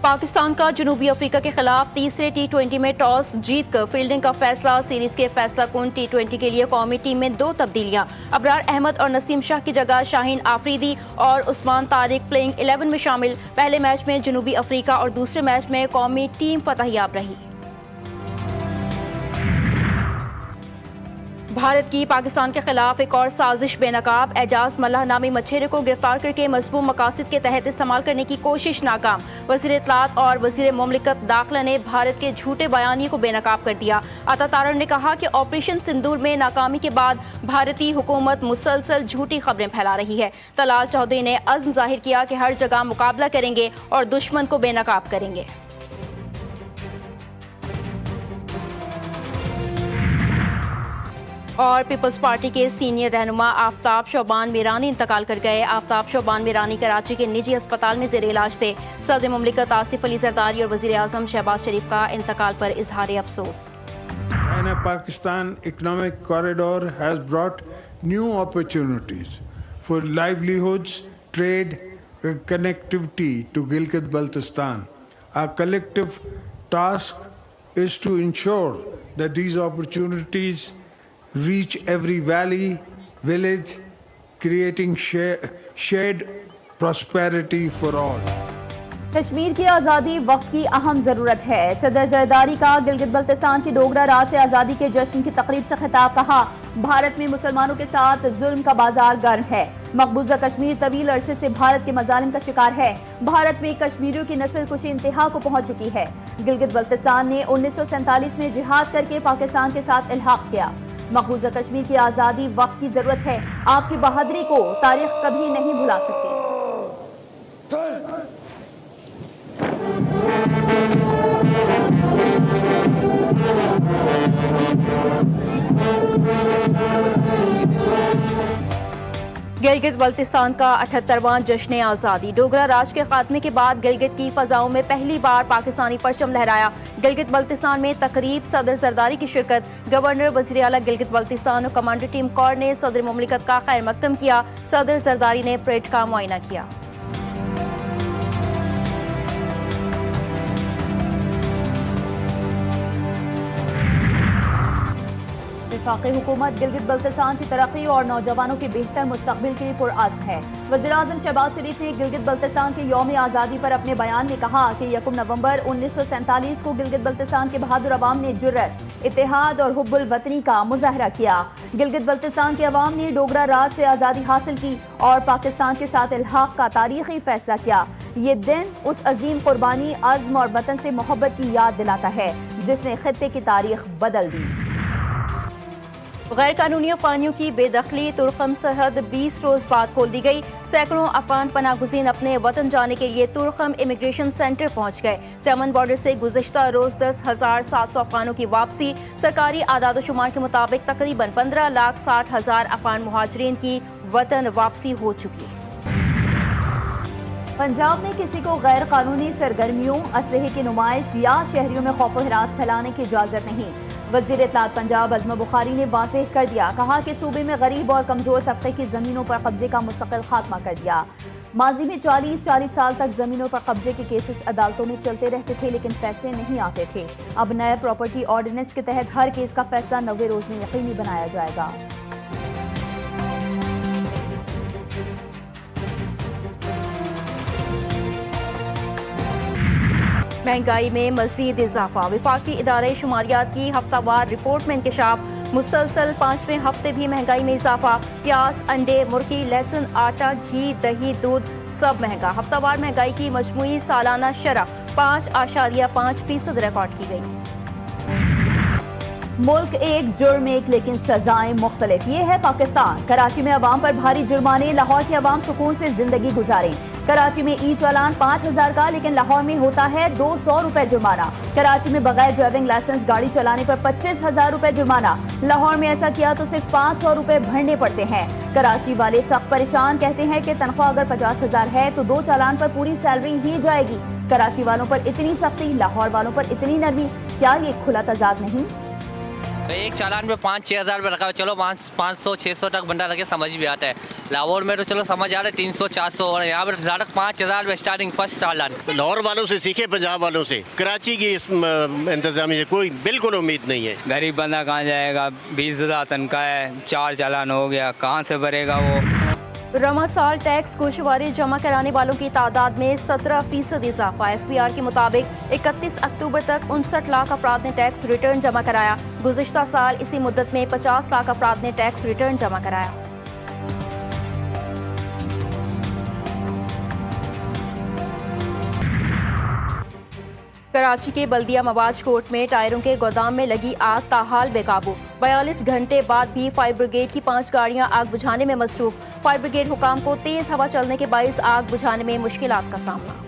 पाकिस्तान का जनूबी अफ्रीका के खिलाफ तीसरे T20 में टॉस जीतकर फील्डिंग का फैसला। सीरीज के फैसला कुन T20 के लिए कौमी टीम में 2 तब्दीलियां। अबरार अहमद और नसीम शाह की जगह शाहीन आफरीदी और उस्मान तारिक प्लेइंग 11 में शामिल। पहले मैच में जनूबी अफ्रीका और दूसरे मैच में कौमी टीम फतहियाब रही। भारत की पाकिस्तान के खिलाफ एक और साजिश बेनकाब। एजाज मल्लाह नामी मछेरे को गिरफ्तार करके मज़मूम मकासद के तहत इस्तेमाल करने की कोशिश नाकाम। वज़ीर इत्तलात और वज़ीर मुमलिकत दाखिला ने भारत के झूठे बयानिए को बेनकाब कर दिया। अता तारड़ ने कहा कि ऑपरेशन सिंदूर में नाकामी के बाद भारतीय हुकूमत मुसलसल झूठी खबरें फैला रही है। तलाल चौधरी ने अज़्म जाहिर किया कि हर जगह मुकाबला करेंगे और दुश्मन को बेनकाब करेंगे। और पीपल्स पार्टी के सीनियर रहनुमा आफ्ताब शोबान मीरानी इंतकाल कर गए। आफ्ताब शोबान मीरानी कराची के निजी अस्पताल में ज़ेरे इलाज थे। सदर मुमलिकत आसिफ अली जरदारी और वज़ीर आज़म शहबाज शरीफ का इंतकाल पर इजहार अफसोस। China-Pakistan economic corridor has brought new opportunities for livelihoods, trade, connectivity to Gilgit-Baltistan. Our collective task is to ensure that these opportunities reach every valley, village, creating shared prosperity for all. Kashmir की आज़ादी वक्त की अहम ज़रूरत है। सदर जरदारी का गिलगित बल्तिस्तान की डोगरा राज से आज़ादी के जश्न की तकरीब से खिताब। कहा, भारत में मुसलमानों के साथ जुल्म का बाजार गर्म है। मकबूजा कश्मीर तवील अरसे से भारत के मजालिम का शिकार है। भारत में कश्मीरियों की नस्ल कुशी इंतहा को पहुंच चुकी है। गिलगित बल्तिस्तान ने 1947 में जिहाद करके पाकिस्तान के साथ इल्हाक किया। मकबूजा कश्मीर की आज़ादी वक्त की ज़रूरत है। आपकी बहादुरी को तारीख कभी नहीं भुला सकती। गिलगित बल्तिस्तान का 78वां जश्न आज़ादी। डोगरा राज के खात्मे के बाद गिलगित की फ़ज़ाओं में पहली बार पाकिस्तानी परचम लहराया। गिलगित बल्तिस्तान में तकरीब, सदर जरदारी की शिरकत। गवर्नर, वज़ीर आला गिलगित बल्तिस्तान और कमांडर टीम कौर ने सदर मुमलिकत का खैर मकदम किया। सदर जरदारी ने परेड का मुआयना किया। वफाकी हुकूमत गिलगित बल्तिस्तान की तरक्की और नौजवानों के बेहतर मुस्तकबिल के लिए पुरअज़्म है। वज़ीर आज़म शहबाज शरीफ ने गिलगित बल्तिस्तान के यौम आज़ादी पर अपने बयान में कहा कि 1 नवंबर 1947 को गिलगित बल्तिस्तान के बहादुर अवाम ने जुर्रत, इत्तेहाद और हुब्बुल वतनी का मुजाहरा किया। गिलगित बल्तिस्तान के अवाम ने डोगरा राज से आज़ादी हासिल की और पाकिस्तान के साथ इल्हाक का तारीखी फैसला किया। ये दिन उस अजीम कुर्बानी, अज़्म और वतन से मोहब्बत की याद दिलाता है जिसने खित्ते की तारीख बदल दी। गैर कानूनी अफगानियों की बेदखली। तुर्कम सरहद 20 रोज बाद खोल दी गई। सैकड़ों अफगान पनागुज़ीन अपने वतन जाने के लिए तुर्कम इमिग्रेशन सेंटर पहुंच गए। चमन बॉर्डर से गुज़श्ता रोज 10,700 अफगानों की वापसी। सरकारी आदादोशुमार के मुताबिक तकरीबन 15,60,000 अफगान मुहाजिरीन की वतन वापसी हो चुकी। पंजाब में किसी को गैर कानूनी सरगर्मियों, असलहे की नुमाइश या शहरियों में खौफ व हिरास फैलाने की इजाज़त नहीं। वज़ीर इत्तलात पंजाब अज़मा बुखारी ने वाज़ेह कर दिया। कहा कि सूबे में गरीब और कमज़ोर तबके की ज़मीनों पर कब्जे का मुस्तकिल खात्मा कर दिया। माजी में 40 साल तक ज़मीनों पर कब्जे के केसेस अदालतों में चलते रहते थे लेकिन फैसले नहीं आते थे। अब नए प्रॉपर्टी ऑर्डिनेंस के तहत हर केस का फैसला 90 रोज में यकीनी बनाया जाएगा। महंगाई में मज़ीद इजाफा। वफाकी इदारे शुमारियात की हफ्तावार रिपोर्ट में इंकशाफ। मुसलसल 5वें हफ्ते भी महंगाई में इजाफा। प्याज, अंडे, मुर्गी, लहसुन, आटा, घी, दही, दूध सब महंगा। हफ्तावार महंगाई की मजमूई सालाना शरह 5.5% रिकॉर्ड की गई। मुल्क एक, जुर्म एक, लेकिन सजाएं मुख्तलिफ। ये है पाकिस्तान। कराची में अवाम पर भारी जुर्माने। लाहौर की अवाम सुकून से जिंदगी गुजारे। कराची में ई चालान 5,000 का, लेकिन लाहौर में होता है 200 रुपए जुर्माना। कराची में बगैर ड्राइविंग लाइसेंस गाड़ी चलाने पर 25,000 रुपए जुर्माना। लाहौर में ऐसा किया तो सिर्फ 500 रुपए भरने पड़ते हैं। कराची वाले सख्त परेशान, कहते हैं कि तनख्वाह अगर 50,000 है तो 2 चालान पर पूरी सैलरी ही जाएगी। कराची वालों पर इतनी सख्ती, लाहौर वालों पर इतनी नरमी, क्या ये खुला तजाद नहीं? तो एक चालान में 5-6 हज़ार रुपये रखा है, चलो 500-600 तक बंदा लगे समझ भी आता है। लाहौर में तो चलो समझ आ रहा है 300-400, और यहाँ पर डायरेक्ट 5,000 रुपये स्टार्टिंग फर्स्ट चालान। लाहौर वालों से सीखे, पंजाब वालों से। कराची की इस इंतजामिया कोई बिल्कुल उम्मीद नहीं है। गरीब बंदा कहाँ जाएगा, 20,000 तनख्वाह है, 4 चालान हो गया, कहाँ से भरेगा वो। रमा साल टैक्स गोशवारी जमा कराने वालों की तादाद में 17% इजाफा। FBR के मुताबिक 31 अक्टूबर तक 59 लाख अफराद ने टैक्स रिटर्न जमा कराया। गुज़िश्ता साल इसी मुद्दत में 50 लाख अफराद ने टैक्स रिटर्न जमा कराया। कराची के बल्दिया मवाज कोर्ट में टायरों के गोदाम में लगी आग ताहाल बेकाबू। 42 घंटे बाद भी फायर ब्रिगेड की 5 गाड़ियां आग बुझाने में मसरूफ। फायर ब्रिगेड हुकाम को तेज हवा चलने के बाइस आग बुझाने में मुश्किलात का सामना।